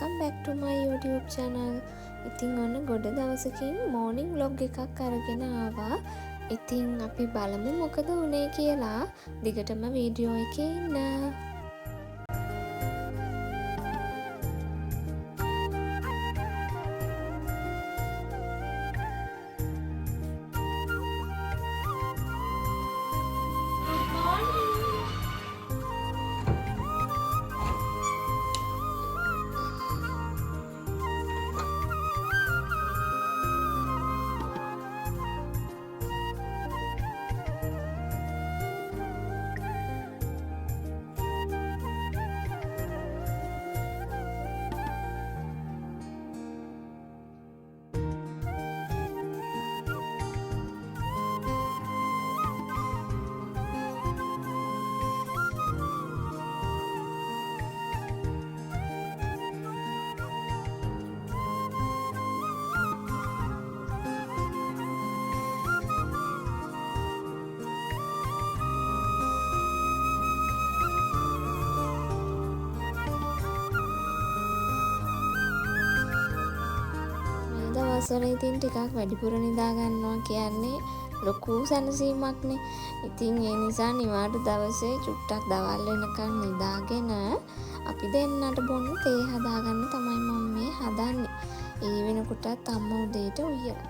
welcome back to my YouTube channel. ඉතින් ඔන්න ගොඩ දවසකින් morning vlog එකක් අරගෙන ආවා. ඉතින් අපි බලමු මොකද වුනේ කියලා. දිගටම වීඩියෝ එකේ ඉන්න. දවස්වල ඉතින් ටිකක් වැඩිපුර නිදා ගන්නවා කියන්නේ ලොකු සැනසීමක්නේ. ඉතින් ඒ නිසා නිවාඩු දවසේ චුට්ටක් දවල් වෙනකන් නිදාගෙන අපි දෙන්නට බොන්න තේ හදාගන්න තමයි මම මේ හදන්නේ. ඒ වෙනකොටත් අම්මා උදේට උයලා.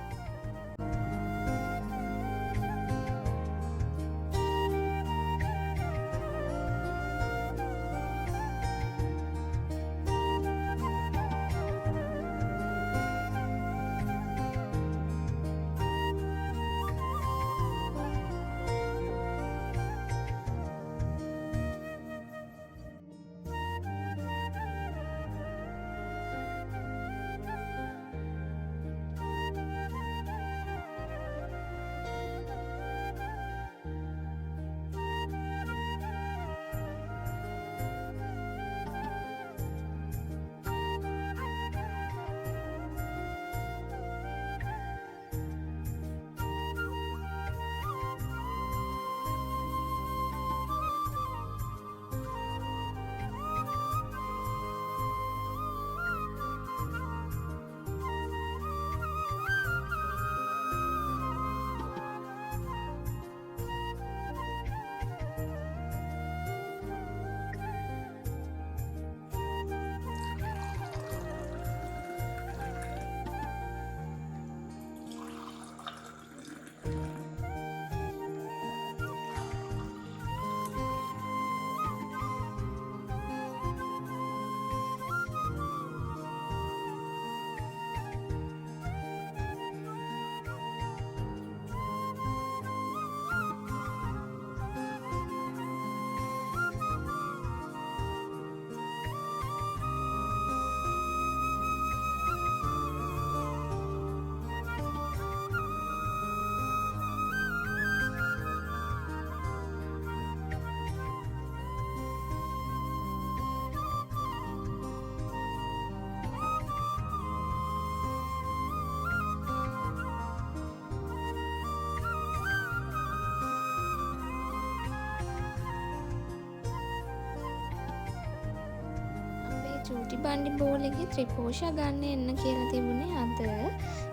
චූටි බණ්ඩි බෝලෙගේ ත්‍රිපෝෂ ගන්න එන්න කියලා තිබුණේ අද.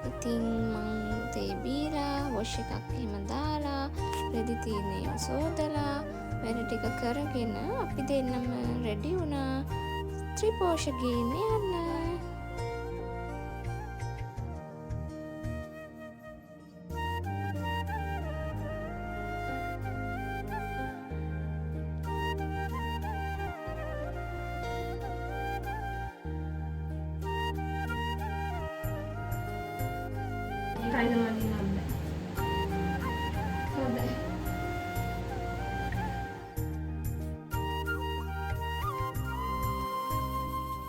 ඉතින් මං තේ බීලා වොෂ් එකක් එහෙම දාලා රෙදි තීරණය සෝදලා වැඩ ටික කරගෙන අපි දෙන්නම රෙඩි වුණා ත්‍රිපෝෂ ගේන්න යන්න.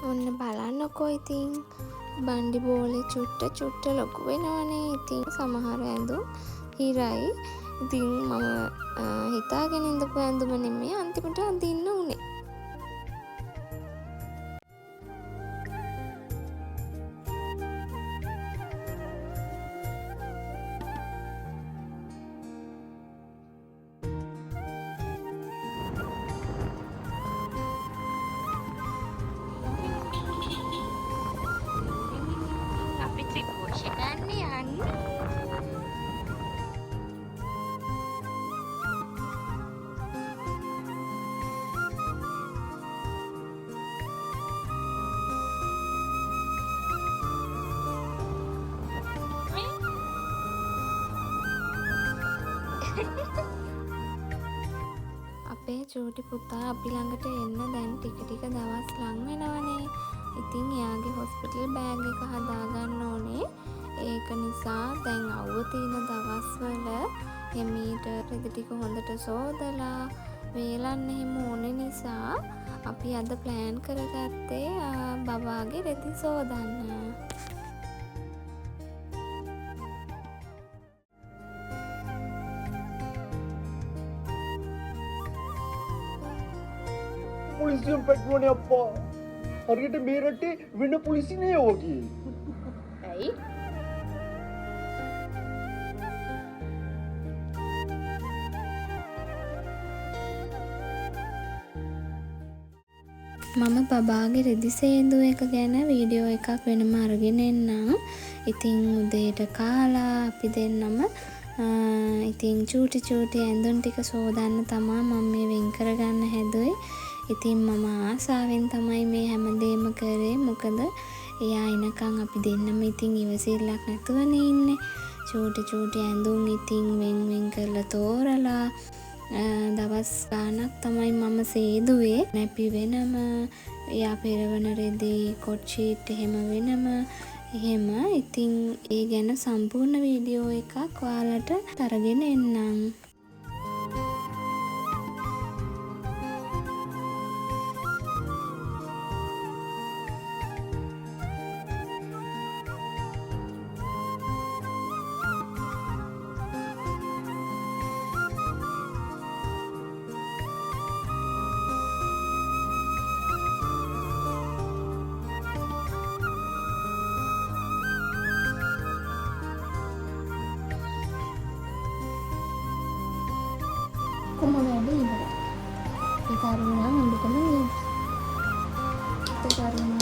ඔන්න බලන්නකෝ ඉතින් බණ්ඩි බෝලේ චුට්ට ලොකු වෙනවනේ. ඉතින් සමහර ඇඳුම් හිරයි. ඉතින් මම හිතාගෙන ඉඳපු ඇඳුම නෙමෙයි අන්තිමට අඳින්න උනේ. අපේ චූටි පුතා අපි ළඟට එන්න දැන් ටික ටික දවස් ලං වෙනවනේ. ඉතින් එයාගේ හොස්පිටල් බෑග් එක හදාගන්න ඕනේ. ඒක නිසා දැන් අවුව තියෙන දවස්වල එමීට රෙදි ටික හොඳට සෝදලා වේලන්න එහෙම ඕනේ නිසා අපි අද ප්ලෑන් කරගත්තේ බබාගේ රෙදි සෝදන්න. පොලිසියෙන් පැට්ටුවනේ අප්පා. හරියට මේ රටේ වෙන පොලිසි නෑ වගේ. ඇයි? මම බබාගේ රෙදි සේදුව එක ගැන වීඩියෝ එකක් වෙනම අරගෙන එන්නම්. ඉතින් උදේට කාලා අපි දෙන්නම ඉතින් චූටි ඇඳුම් ටික සෝදන්න තමා මම මේ වෙන් කරගන්න හැදුවේ. ඉතින් මම ආසාවෙන් තමයි මේ හැමදේම කරේ. මොකද එයා එනකන් අපි දෙන්නම ඉතින් ඉවසිල්ලක් නැතුවනේ ඉන්නේ. චූටි ඇඳුම් ඉතින් වෙන් කරලා තෝරලා දවස් ගානක් තමයි මම සේදුවේ. නැපි වෙනම, එයා පෙරවන රෙදි කොට් ෂීට් එහෙම වෙනම එහෙම. ඉතින් ඒ ගැන සම්පූර්ණ වීඩියෝ එකක් ඔයාලට අරගෙන එන්නම්. කොහොමද ඉවරයි? ඒ කරුණා හොඳටම නේද? ඒ කරුණා